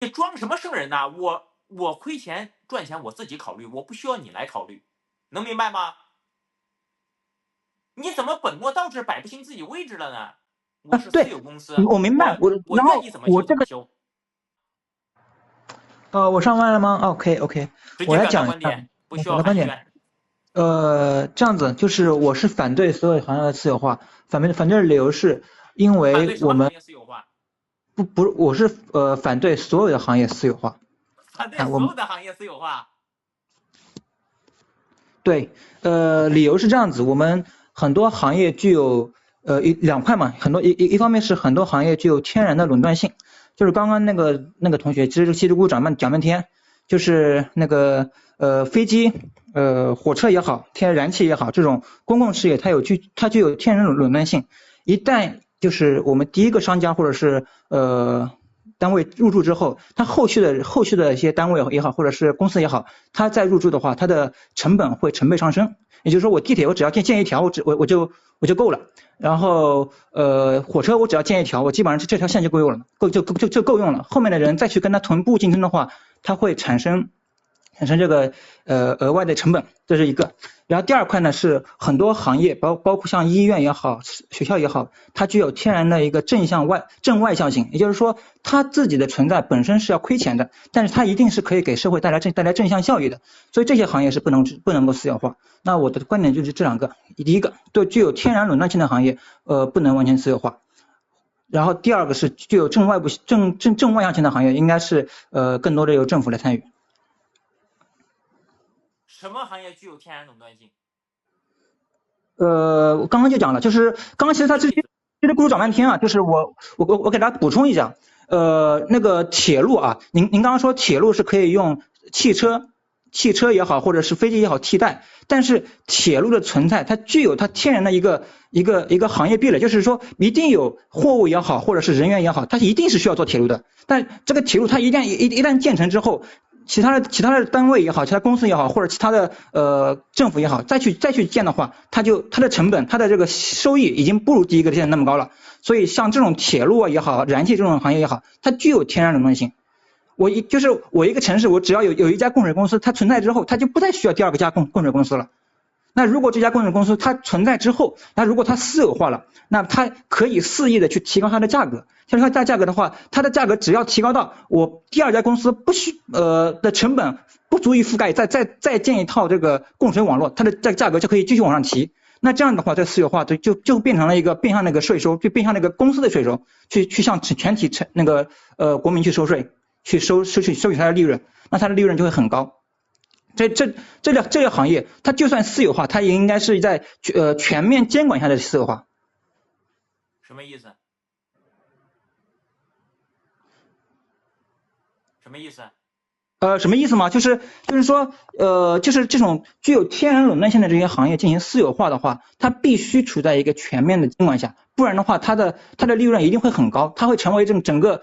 你装什么圣人呐？我亏钱赚钱我自己考虑，我不需要你来考虑，能明白吗？你怎么本末倒置，摆不清自己位置了呢？我是私对，有公司，我明白，我然后愿意怎么我这个修怎么修，我上麦了吗？OK OK，我来直接表达讲一下观点，不需要我的观点。寒暄。这样子就是我是反对所有行业的私有化，反对的理由是因反为我们对什么行业私有化？不我是反对所有的行业私有化反对啊，我所们有的行业私有化。对理由是这样子，我们很多行业具有两块嘛，很多一方面是很多行业具有天然的垄断性，就是刚刚那个同学其实稀里糊涂讲半天，就是那个飞机火车也好，天然气也好，这种公共事业它具有天然垄断性，一旦就是我们第一个商家或者是单位入驻之后，它后续的一些单位也好，或者是公司也好，它再入驻的话，它的成本会成倍上升。也就是说，我地铁我只要建一条，我就够了。然后火车我只要建一条，我基本上这条线就够用了，就够用了。后面的人再去跟它同步竞争的话，它会产生这个额外的成本，这是一个。然后第二块呢是很多行业包括像医院也好，学校也好，它具有天然的一个正外向性，也就是说它自己的存在本身是要亏钱的，但是它一定是可以给社会带来正向效益的，所以这些行业是不能够私有化。那我的观点就是这两个，第一个对具有天然垄断性的行业不能完全私有化。然后第二个是具有正外向性的行业，应该是更多的由政府来参与。什么行业具有天然垄断性？我刚刚就讲了，就是刚刚其实他之前举个例子，这个故事举个例子。讲半天啊，就是我给大家补充一下，那个铁路啊，您刚刚说铁路是可以用汽车也好，或者是飞机也好替代，但是铁路的存在，它具有它天然的一个行业壁垒，就是说一定有货物也好，或者是人员也好，它一定是需要坐铁路的，但这个铁路它一旦建成之后，其他的单位也好，其他公司也好，或者其他的政府也好，再去建的话，它的成本，它的这个收益已经不如第一个建那么高了。所以像这种铁路也好，燃气这种行业也好，它具有天然垄断性。我一个城市，我只要有一家供水公司，它存在之后，它就不再需要第二个家供水公司了。那如果这家供水公司它存在之后，那如果它私有化了，那它可以肆意的去提高它的价格。像它价格的话，它的价格只要提高到我第二家公司的成本不足以覆盖，再建一套这个供水网络，它的价格就可以继续往上提。那这样的话，这私有化就变成了一个变相那个税收，就变相那个公司的税收，去向全体那个国民去收税，去收取它的利润，那它的利润就会很高。这个行业，它就算私有化，它也应该是在全面监管下的私有化。什么意思？什么意思？什么意思嘛？就是说，就是这种具有天然垄断性的这些行业进行私有化的话，它必须处在一个全面的监管下，不然的话，它的利润一定会很高，它会成为整个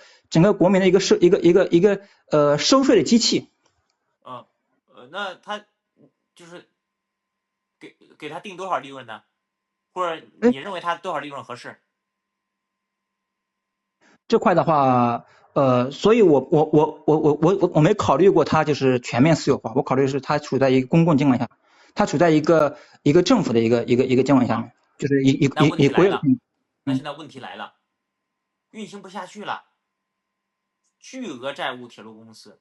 国民的一个收税的机器。那他就是给他定多少利润呢？或者哎，你认为他多少利润合适？这块的话，所以我没考虑过它就是全面私有化，我考虑的是它处在一个公共监管下，它处在一个政府的一个监管下好，面，就是那问以国有题来了，那嗯，现在问题来了，运行不下去了，巨额债务铁路公司，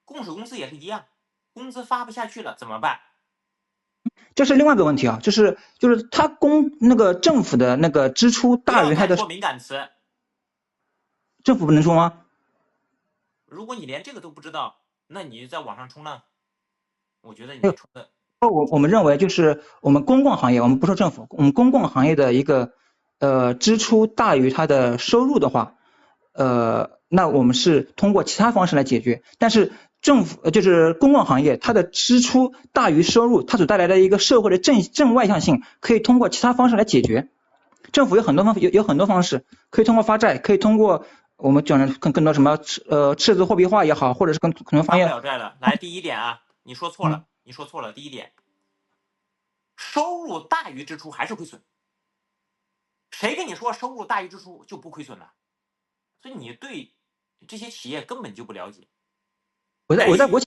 供水公司也是一样，工资发不下去了怎么办？这是另外一个问题啊，就是它那个政府的那个支出不大于它的要敢说敏感词，政府不能说吗？如果你连这个都不知道，那你在网上冲浪，我觉得哎你冲的我们认为就是我们公共行业，我们不说政府，我们公共行业的一个支出大于它的收入的话，那我们是通过其他方式来解决。但是政府就是公共行业，它的支出大于收入，它所带来的一个社会的正外向性，可以通过其他方式来解决。政府有很多方式，可以通过发债，可以通过我们讲的更多什么赤字货币化也好，或者是可能发发不现了债了。来，第一点啊，你说错嗯。了，你说错了。第一点，收入大于支出还是亏损，谁跟你说收入大于支出就不亏损了？所以你对这些企业根本就不了解。我在国企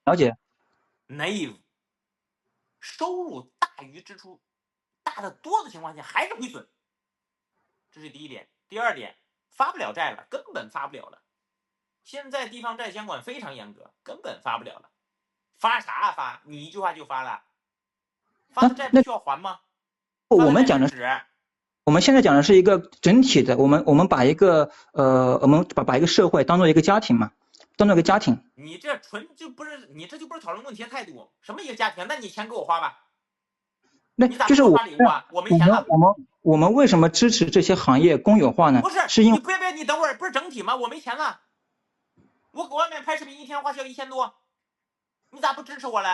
了解。naive， 收入大于支出大得多的情况下还是亏损，这是第一点。第二点，发不了债了，根本发不了了。现在地方债监管非常严格，根本发不了了。发啥啊发？你一句话就发了，发的债不需要还吗？我们讲的我们现在讲的是一个整体的，我们把一个我们把一个社会当做一个家庭嘛，当做一个家庭。你这纯就不是，你这就不是讨论问题的态度。什么一个家庭？那你钱给我花吧。那你咋就是不发礼物啊？我没钱了。我们为什么支持这些行业公有化呢？不是，是因为你等会儿，不是整体吗？我没钱了，我搁外面拍视频一天花销1000多，你咋不支持我嘞？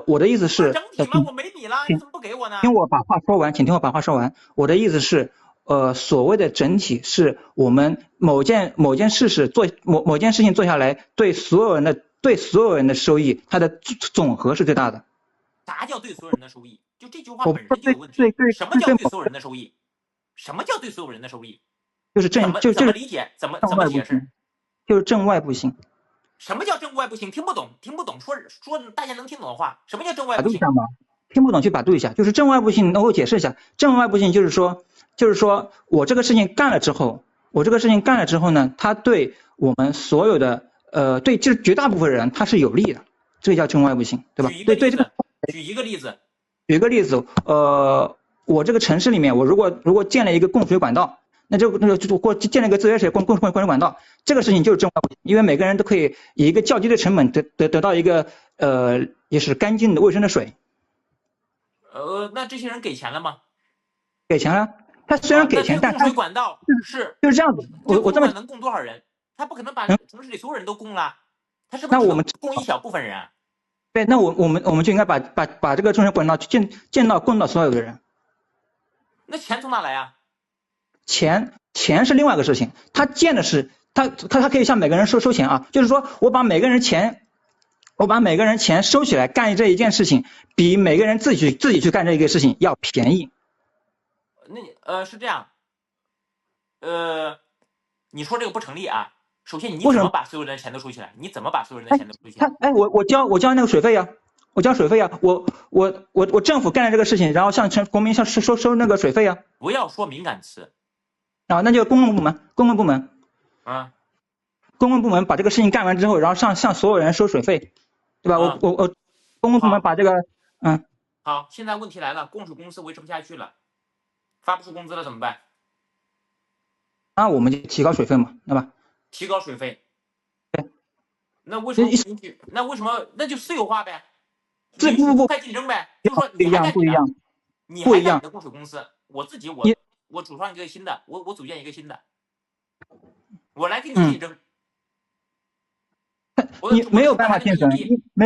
我的意思是，整体吗？我没米了，你怎么不给我呢？听我把话说完，请听我把话说完。我的意思是，所谓的整体是我们某件事某件事情做下来，对所有人的收益，它的总和是最大的。啥叫对所有人的收益？就这句话本身就有问题。什么叫对所有人的收益？什么叫对所有人的收益？就是怎么理解？怎么解释？就是正外部性。什么叫正外部性？听不懂，说大家能听懂的话。什么叫正外部性？听不懂去百度一下，就是正外部性。那我解释一下，正外部性就是说我这个事情干了之后呢，它对我们所有的对就是绝大部分人它是有利的，这叫正外部性，对吧？举一个例子，我这个城市里面，我如果建了一个供水管道。那就或建了一个自来水供水管道，这个事情就是正外部性，因为每个人都可以以一个较低的成本得到一个也是干净的卫生的水。那这些人给钱了吗？给钱了，他虽然给钱，但供水管道就是这样子。我这么能供多少人？他不可能把城市里所有人都供了，他是不是那我们供一小部分人啊？对，那我们就应该把这个供水管道供到所有的人。那钱从哪来啊？钱是另外一个事情，他建的是他可以向每个人收钱啊，就是说我把每个人钱收起来干这一件事情，比每个人自己去干这一个事情要便宜。那是这样，你说这个不成立啊。首先你怎么把所有人的钱都收起来？你怎么把所有人的钱都收起来？我交那个水费呀，我交水费呀，我政府干了这个事情，然后向国民收那个水费呀。不要说敏感词。啊，那就公共部门啊，公共部门把这个事情干完之后，然后向所有人收水费，对吧？我公共部门把这个好，现在问题来了，供水公司维持不下去了，发不出工资了怎么办？那我们就提高水费嘛，对吧？提高水费。对。那为什么那就私有化呗？不开竞争呗？就说你还干不一样，你还干你的供水公司，我主创一个新的，我组建一个新的，我来跟你竞争。你没有办法竞争，没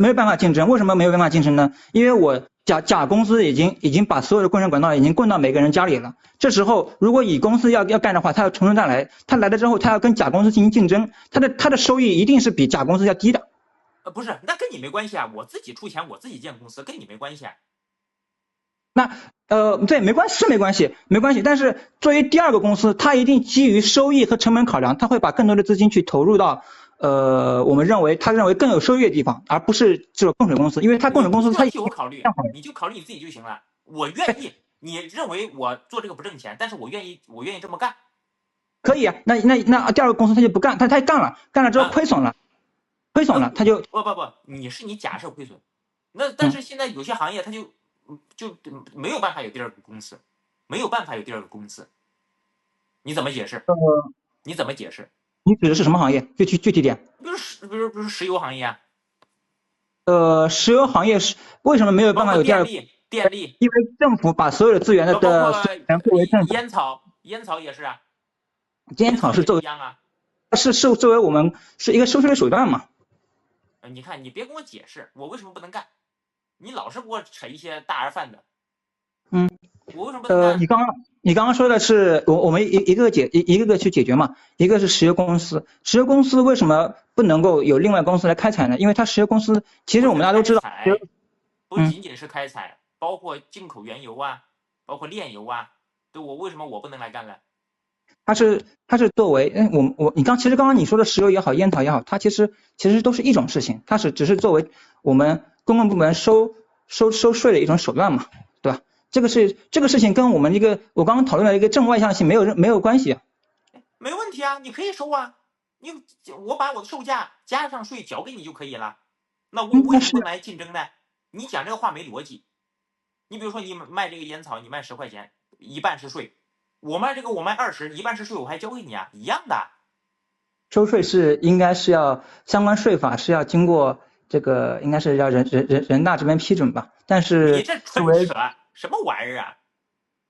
有办法竞争。为什么没有办法竞争呢？因为我甲公司已经把所有的供水管道已经供到每个人家里了。这时候如果乙公司要干的话，他要从头再来，他来了之后，他要跟甲公司进行竞争，他的收益一定是比甲公司要低的。不是，那跟你没关系啊，我自己出钱，我自己建公司，跟你没关系啊。那对，没关系。但是作为第二个公司，它一定基于收益和成本考量，它会把更多的资金去投入到他认为更有收益的地方，而不是这个供水公司，因为他供水公司他替我考虑，你就考虑你自己就行了。我愿意，你认为我做这个不挣钱，但是我愿意这么干。可以啊，那第二个公司他就不干，他干了之后亏损了，他就不，你假设亏损，那但是现在有些行业他就没有办法有第二个公司，你怎么解释？你指的是什么行业？具体点。比如石油行业啊。石油行业是为什么没有办法有第二个？电力。因为政府把所有的资源的作为政府。烟草也是啊。烟草是作为是作为我们是一个收税的手段嘛？你看，你别跟我解释，我为什么不能干？你老是给我扯一些大而泛的。我为什么不能干？你刚刚说的是我们一个个去解决嘛？一个是石油公司为什么不能够有另外公司来开采呢？因为它石油公司其实我们大家都知道，不仅仅是开采，包括进口原油啊，包括炼油啊，对，我为什么我不能来干呢？它是作为，其实刚刚你说的石油也好，烟草也好，它其实都是一种事情，它只是作为我们公共部门收税的一种手段嘛，对吧？这个事情跟我刚刚讨论的一个正外向性没有关系。没问题啊，你可以收啊，我把我的售价加上税缴给你就可以了。那我为什么不来竞争呢？你讲这个话没逻辑。你比如说你卖这个烟草，你卖10块钱，一半是税，我卖这个我卖20，一半是税，我还交给你啊，一样的。收税应该是要相关税法是要经过这个应该是要人大这边批准吧，但是你这纯扯，什么玩意儿啊？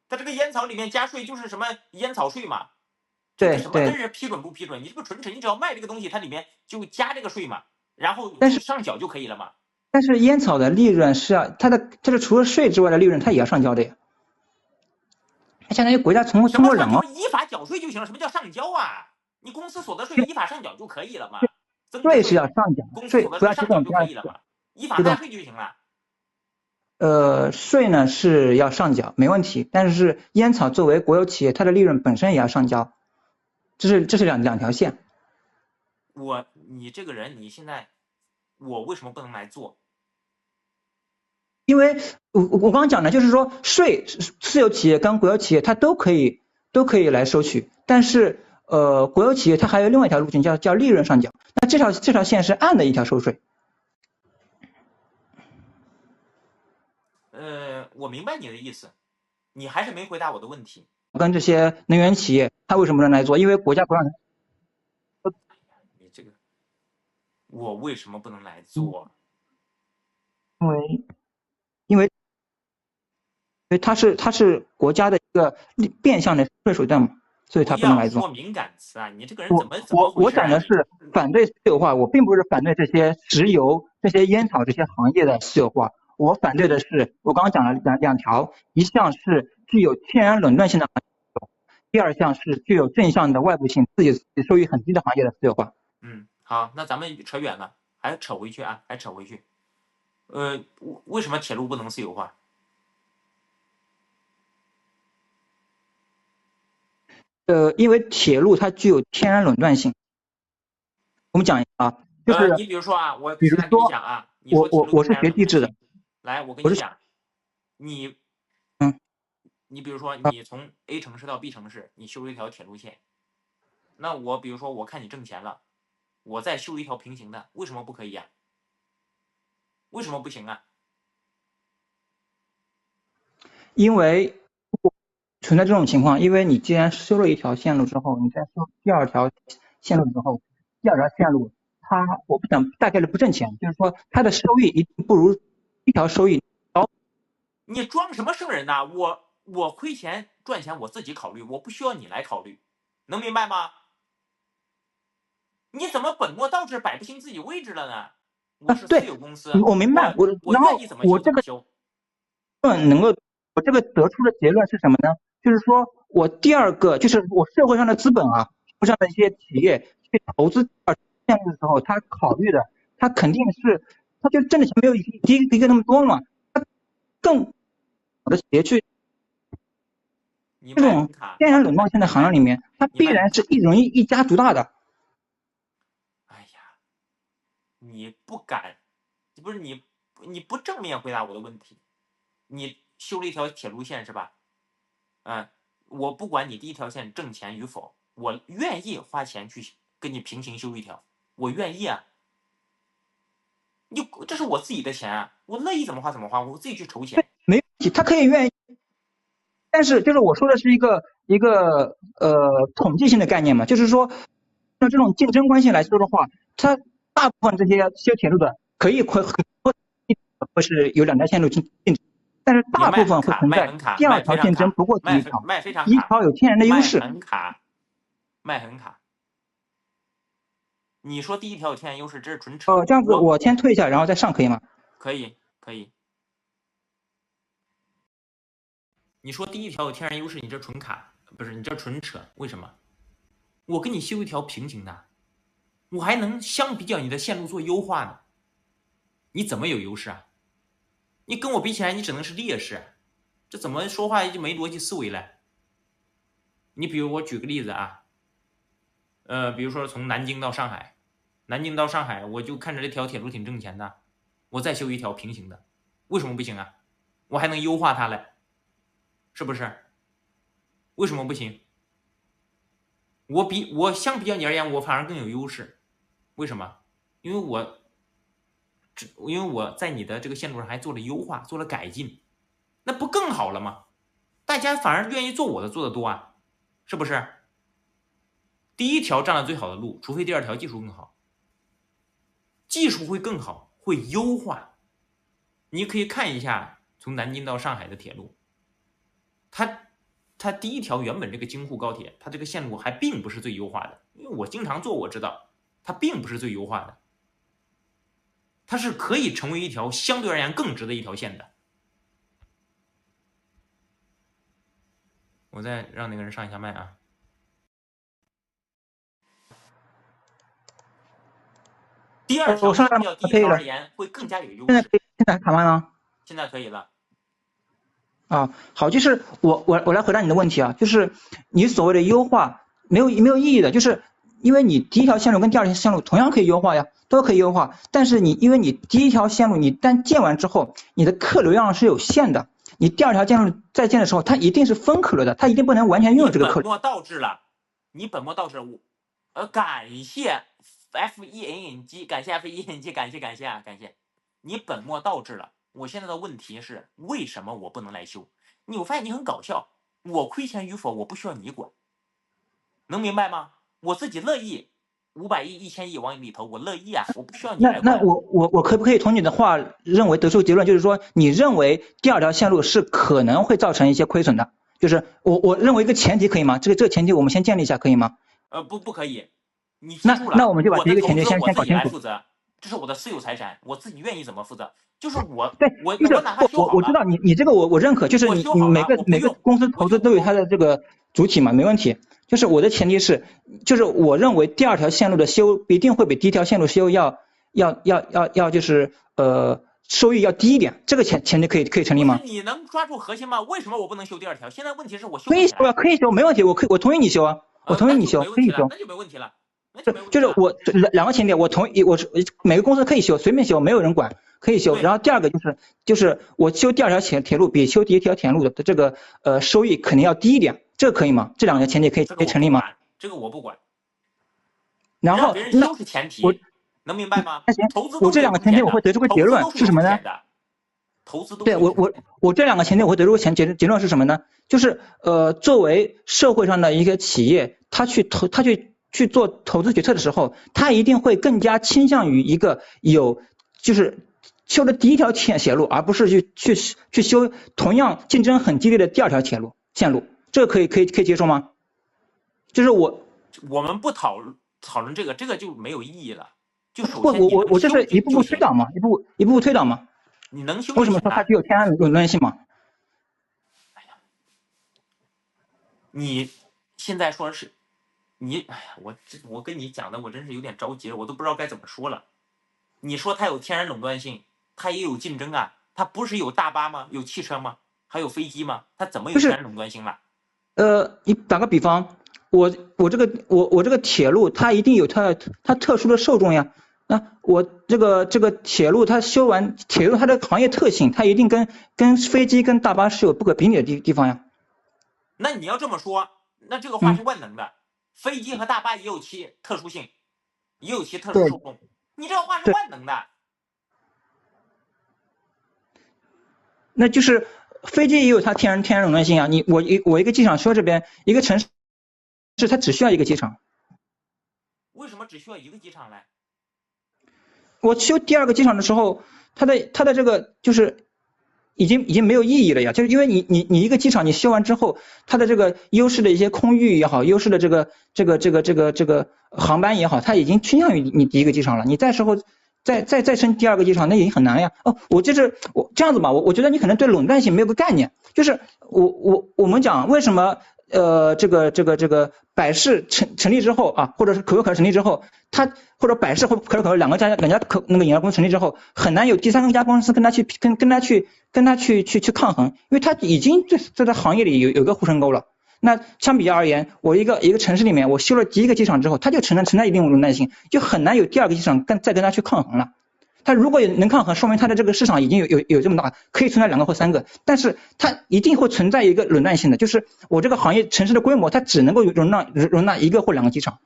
它这个烟草里面加税就是什么烟草税嘛，这个什么跟人批准不批准？你这不纯扯，你只要卖这个东西，它里面就加这个税嘛，然后就上缴就可以了嘛。但是烟草的利润是要它是除了税之外的利润，它也要上交的呀。它相当于国家通过两么依法缴税就行了。什么叫上交啊？你公司所得税依法上缴就可以了嘛。税是要上缴，公司所得税上缴就可以了嘛，依法纳税就行了。税呢是要上缴，没问题。但是烟草作为国有企业，它的利润本身也要上交，这是两条线。你这个人，你现在我为什么不能来做？因为我刚刚讲的就是说，税私有企业跟国有企业它都可以来收取，但是国有企业它还有另外一条路径叫利润上缴。那这条线是暗的一条收税。我明白你的意思，你还是没回答我的问题。跟这些能源企业，它为什么不能来做？因为国家不让。你这个，我为什么不能来做？因为它是国家的一个变相的税手段嘛，所以它不能来做。不要说敏感词啊！你这个人怎么我讲的是反对私有化，我并不是反对这些石油、这些烟草这些行业的私有化。我反对的是，我刚刚讲了两条，一项是具有天然垄断性的行业，第二项是具有正向的外部性、自己收益很低的行业的私有化。好，那咱们扯远了，还扯回去啊，还扯回去。为什么铁路不能私有化？因为铁路它具有天然垄断性。我们讲啊，就是你比如说啊，我比如说跟你讲啊，你说我是学地质的，来，我跟你讲，你比如说你从 A 城市到 B 城市，你修了一条铁路线，那我比如说我看你挣钱了，我再修一条平行的，为什么不可以啊？为什么不行啊？因为存在这种情况，因为你既然修了一条线路之后，你再修第二条线路之后，第二条线路我不讲大概率不挣钱，就是说它的收益一定不如一条收益高。你装什么圣人呐？我亏钱赚钱我自己考虑，我不需要你来考虑，能明白吗？你怎么本末倒置，摆不清自己位置了呢？我是私有公司，我明白，我愿意怎么修怎么修。我这个得出的结论是什么呢？就是说我第二个就是我社会上的资本啊，上的一些企业去投资线路的时候，他考虑的他肯定是他就挣的钱没有第一个那么多嘛，他更好的企业去这种天然垄断性的行业里面，它必然是容易一家独大的。哎呀，你不敢，不是你不正面回答我的问题。你修了一条铁路线是吧？我不管你第一条线挣钱与否，我愿意花钱去跟你平行修一条，我愿意啊。这是我自己的钱啊，我乐意怎么花怎么花，我自己去筹钱。没问题，他可以愿意，但是就是我说的是一个统计性的概念嘛，就是说像这种竞争关系来说的话，它大部分这些修铁路的会是有两条线路竞争，但是大部分会存在第二条竞争不过第一条，第一条有天然的优势。卖很卡。你说第一条有天然优势，这是纯扯。这样子我先退一下，然后再上可以吗？可以。你说第一条有天然优势，你这纯卡，不是你这纯扯？为什么？我跟你修一条平行的，我还能相比较你的线路做优化呢。你怎么有优势啊？你跟我比起来，你只能是劣势。这怎么说话就没逻辑思维了？你比如我举个例子啊，比如说从南京到上海，南京到上海，我就看着这条铁路挺挣钱的，我再修一条平行的，为什么不行啊？我还能优化它嘞，是不是？为什么不行？我相比较你而言，我反而更有优势。为什么？因为我在你的这个线路上还做了优化，做了改进，那不更好了吗？大家反而愿意做我的做的多啊，是不是？第一条占了最好的路，除非第二条技术更好，技术会更好，会优化。你可以看一下从南京到上海的铁路，它第一条原本这个京沪高铁，它这个线路还并不是最优化的，因为我经常做，我知道它并不是最优化的，它是可以成为一条相对而言更直的一条线的。我再让那个人上一下麦啊。第二条相比较第一条而言会更加有优势。现在卡麦吗？现在可以了。啊，好，就是我来回答你的问题啊，就是你所谓的优化没有意义的，就是因为你第一条线路跟第二条线路同样可以优化呀，都可以优化，但是因为你第一条线路你单建完之后，你的客流量是有限的，你第二条线路再建的时候，它一定是分客流的，它一定不能完全拥有这个客流。你本末倒置了，感谢 FENG， 感谢 FENG， 感谢啊，感谢，你本末倒置了。我现在的问题是，为什么我不能来修？我发现你很搞笑，我亏钱与否我不需要你管，能明白吗？我自己乐意500亿、1000亿往里头，我乐意啊，我不需要你来管。那我可不可以从你的话认为得出结论，就是说你认为第二条线路是可能会造成一些亏损的？就是我认为一个前提可以吗？这个前提我们先建立一下，可以吗？不可以。你记住了，那我们就把第一个前提先搞清楚。这是我的私有财产，我自己愿意怎么负责，就是我哪怕修好了，我知道你这个我认可，就是你每个公司投资都有它的这个主体嘛，没问题。就是我的前提是，就是我认为第二条线路的修一定会比第一条线路修要就是收益要低一点，这个前提可以成立吗？你能抓住核心吗？为什么我不能修第二条？现在问题是我修可以修啊，可以修，没问题，我同意你修啊，我同意你修，可以修，那就没问题了。就是我两个前提，我同意，我每个公司可以修，随便修，没有人管，可以修。然后第二个就是我修第二条铁路比修第一条铁路的这个收益肯定要低一点，这个可以吗？这两个前提可以成立吗？这个我不管。然后别人修是前提，能明白吗？那行，投资我这两个前提我会得出个结论是什么呢？投资都对我这两个前提我会得出结论是什么呢？就是作为社会上的一个企业，他去做投资决策的时候，他一定会更加倾向于一个就是修的第一条线路，而不是去修同样竞争很激烈的第二条线路，这个可以接受吗？就是我们不讨论这个就没有意义了。就首先我这是一步步推导嘛，一步步推导嘛。你能修？为什么说它具有天然垄断性嘛？哎呀，你现在说是。我跟你讲的，我真是有点着急了，我都不知道该怎么说了。你说它有天然垄断性，它也有竞争啊，它不是有大巴吗？有汽车吗？还有飞机吗？它怎么有天然垄断性了？你打个比方，我这个铁路它一定有它特殊的受众呀。那我这个铁路它修完，铁路它的行业特性，它一定跟飞机跟大巴是有不可比拟的地方呀。那你要这么说，那这个话是万能的。飞机和大巴也有其特殊性，也有其特殊受众。你这个话是万能的。那就是飞机也有它天然垄断性啊。我一个机场修这边一个城市，它只需要一个机场。为什么只需要一个机场呢？我修第二个机场的时候，它的这个就是已经没有意义了呀，就是因为你一个机场你修完之后，它的这个优势的一些空域也好，优势的这个航班也好，它已经倾向于你第一个机场了。你再升第二个机场，那已经很难了呀。我这样子吧，我觉得你可能对垄断性没有个概念，就是我们讲为什么这个百事成立之后啊，或者是可口可乐成立之后，它或者百事或可口可乐两家那个饮料公司成立之后，很难有第三家公司跟它去抗衡，因为它已经在行业里有个护城沟了。那相比较而言，我一个城市里面，我修了第一个机场之后，它就存在一定轮转性，就很难有第二个机场再跟它去抗衡了。它如果能抗衡，说明它的这个市场已经有这么大，可以存在2个或3个，但是它一定会存在一个垄断性的，就是我这个行业城市的规模，它只能够容纳1个或2个机场，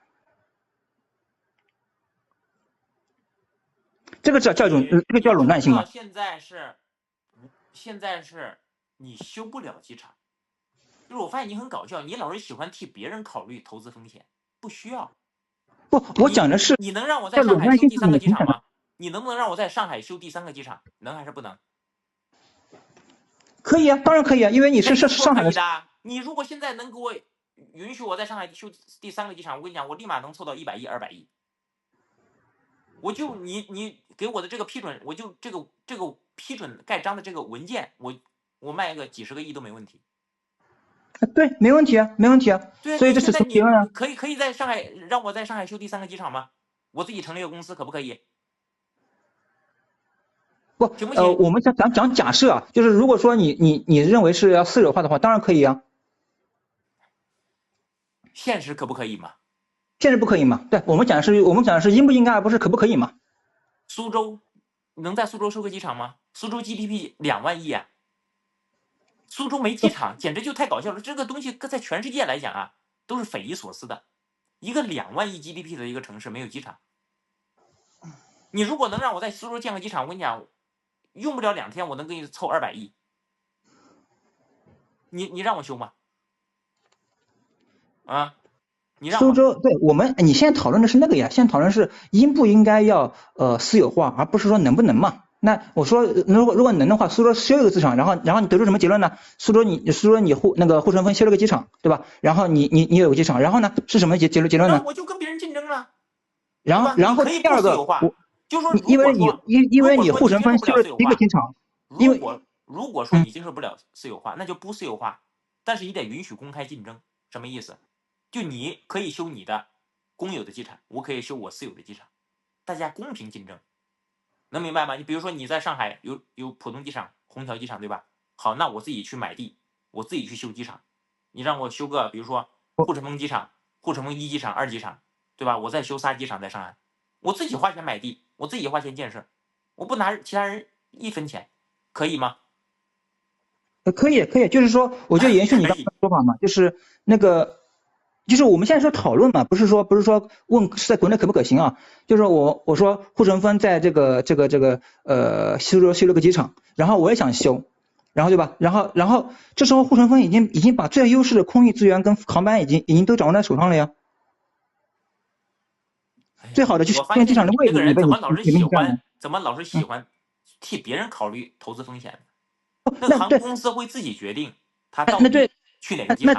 这个叫垄断性嘛？现在是你修不了机场，就是我发现你很搞笑，你老是喜欢替别人考虑投资风险，不需要。不，我讲的是你能让我在上海修第3个机场吗？你能不能让我在上海修第3个机场？能还是不能？可以啊，当然可以啊，因为你是上海的。你如果现在能给我允许我在上海修第3个机场，我跟你讲，我立马能凑到100亿、200亿。我就你给我的这个批准，我就这个批准盖章的这个文件，我卖个几十个亿都没问题。对，没问题啊，没问题啊。对，所以这是你可以在上海让我在上海修第3个机场吗？我自己成立一个公司，可不可以？不，我们讲假设啊，就是如果说你认为是要私有化的话，当然可以啊。现实可不可以嘛？现实不可以嘛？对，我们讲的是应不应该，而不是可不可以嘛？苏州能在苏州修个机场吗？苏州 GDP 2万亿啊！苏州没机场，简直就太搞笑了。这个东西在全世界来讲啊，都是匪夷所思的。一个2万亿 GDP 的一个城市没有机场，你如果能让我在苏州建个机场，我跟你讲，用不了2天，我能给你凑200亿。你让我修吗？啊？苏州，对你现在讨论的是那个呀，现在讨论是应不应该要私有化，而不是说能不能嘛。那我说，如果能的话，苏州修一个机场，然后你得出什么结论呢？苏州你护城河修了个机场，对吧？然后你有个机场，然后呢是什么结论呢？我就跟别人竞争了。然后第二个，就说因为你护城河修了一个机场，如果说你接受不了私有化，那就不私有化，但是你得允许公开竞争。什么意思？就你可以修你的公有的机场，我可以修我私有的机场，大家公平竞争，能明白吗？你比如说你在上海有浦东机场、虹桥机场，对吧？好，那我自己去买地，我自己去修机场，你让我修个比如说护城河机场、护城河1机场、2机场，对吧？我再修3机场在上海，我自己花钱买地，我自己花钱建设，我不拿其他人1分钱，可以吗？可以，就是说，我就延续你刚才的说法嘛，就是那个。就是我们现在说讨论嘛，不是说问是在国内可不可行啊？就是我说护城河在这个苏州修了个机场，然后我也想修，然后对吧？然后这时候护城河已经把最优势的空域资源跟航班已经都掌握在手上了呀。最好的就是建机场的位置。这个人怎么老是喜欢替别人考虑投资风险？那航空公司会自己决定他到底去哪个机场。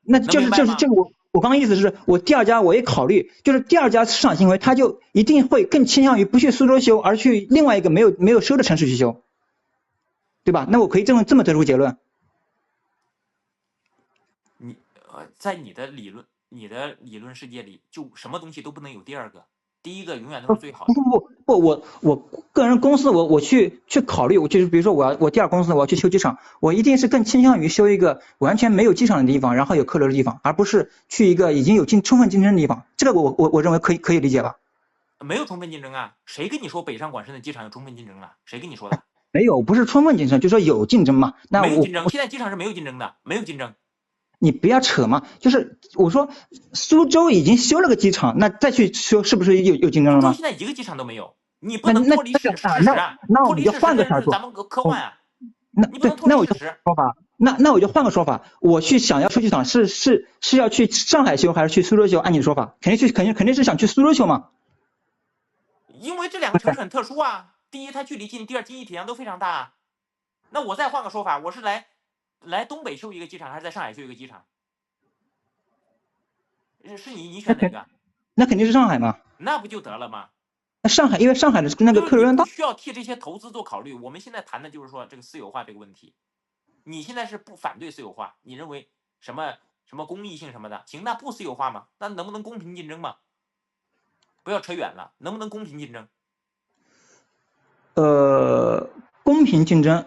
那就是这个我刚刚意思是我第二家我也考虑，就是第二家市场行为，他就一定会更倾向于不去苏州修，而去另外一个没有修的城市去修，对吧？那我可以这么得出结论。在你的理论世界里，就什么东西都不能有第二个，第一个永远都是最好的。不，我个人公司我去考虑，就是比如说我第二公司我要去修机场，我一定是更倾向于修一个完全没有机场的地方，然后有客流的地方，而不是去一个已经有充分竞争的地方。这个我认为可以理解吧？没有充分竞争啊！谁跟你说北上广深的机场有充分竞争了？谁跟你说的？没有，不是充分竞争，就说有竞争嘛。那没有竞争，现在机场是没有竞争的，没有竞争。你不要扯嘛，就是我说苏州已经修了个机场，那再去修是不是有竞争了吗？苏州现在一个机场都没有，你不能脱离事实啊！那我们就换个说法，咱们科幻啊！那我就说法，那我就换个说法，我去想要修机场是要去上海修还是去苏州修？按你的说法，肯定是想去苏州修嘛。因为这2个城市很特殊啊，第一它距离近，第二经济体量都非常大啊。那我再换个说法，我是来东北修一个机场，还是在上海修一个机场？是你选哪个？那肯定是上海嘛。那不就得了吗？那上海，因为上海的那个客流量大，不需要替这些投资做考虑。我们现在谈的就是说这个私有化这个问题。你现在是不反对私有化，你认为什么公益性什么的，行，那不私有化嘛？那能不能公平竞争嘛？不要扯远了，能不能公平竞争？公平竞争。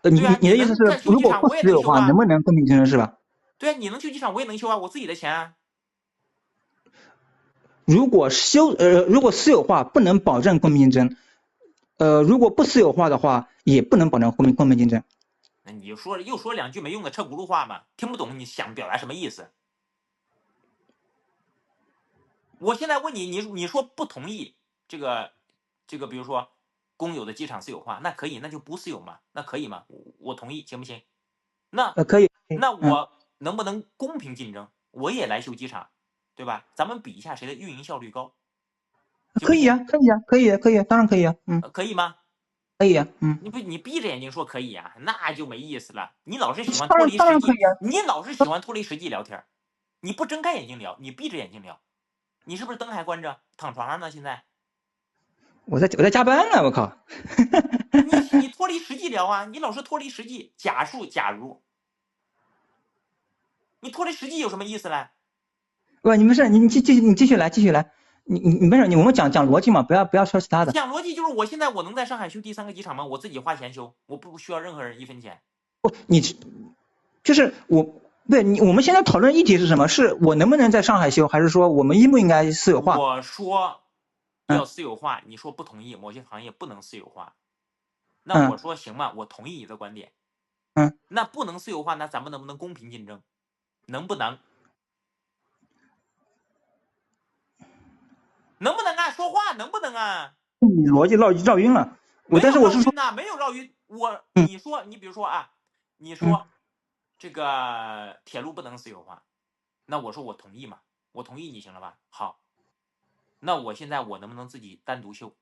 你的意思是，如果不私有化，能不能公平竞争是吧？对啊，你能修机场，我也能修啊，我自己的钱啊。如果私有化不能保证公平竞争，如果不私有化的话，也不能保证公平竞争。那你又说2句没用的车轱辘话嘛，听不懂你想表达什么意思？我现在问你，你说不同意这个，比如说公有的机场私有化，那可以，那就不私有嘛，那可以吗？我同意，行不行？可以，那我能不能公平竞争？我也来修机场，对吧？咱们比一下谁的运营效率高，行不行？可以，当然可以啊，可以吗？可以啊，你闭着眼睛说可以啊，那就没意思了。你老是喜欢当然脱离实际，当然可以啊，你老是喜欢脱离实际聊天，你不睁开眼睛聊，你闭着眼睛聊，你是不是灯还关着，躺床上呢？现在我在加班呢，我靠。你脱离实际聊啊，你老是脱离实际，假如，你脱离实际有什么意思呢？不，你没事，你继续来，你没事，我们讲逻辑嘛，不要说其他的。讲逻辑就是我现在我能在上海修第3个机场吗？我自己花钱修，我不需要任何人1分钱。不，就是我们现在讨论议题是什么？是我能不能在上海修，还是说我们应不应该私有化？我说要私有化，你说不同意，某些行业不能私有化。那我说行吧，我同意你的观点。那不能私有化，那咱们能不能公平竞争？能不能？能不能啊？说话能不能啊？你逻辑绕晕了。但是我是说，没有绕晕。你说，你比如说啊，你说这个铁路不能私有化，那我说我同意嘛，我同意你行了吧？好，那我现在我能不能自己单独修？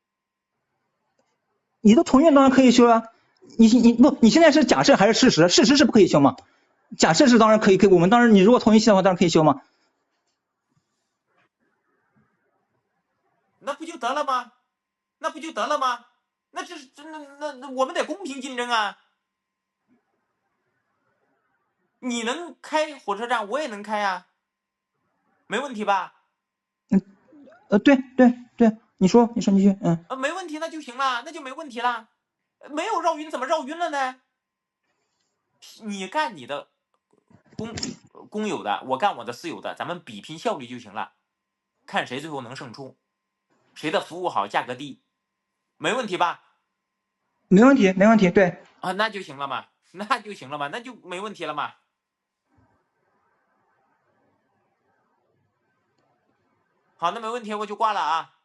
你都同意，当然可以修啊。你现在是假设还是事实？事实是不可以修嘛？假设是当然可以，我们当然你如果同意的话，当然可以修嘛。那不就得了吗？那不就得了吗？那这是那我们得公平竞争啊！你能开火车站，我也能开啊，没问题吧？对，你说继续，没问题，那就行了，那就没问题了，没有绕晕，怎么绕晕了呢？你干你的公有的，我干我的私有的，咱们比拼效率就行了，看谁最后能胜出，谁的服务好，价格低，没问题吧？没问题，对啊，那就行了嘛，那就没问题了嘛。好，那没问题，我就挂了啊。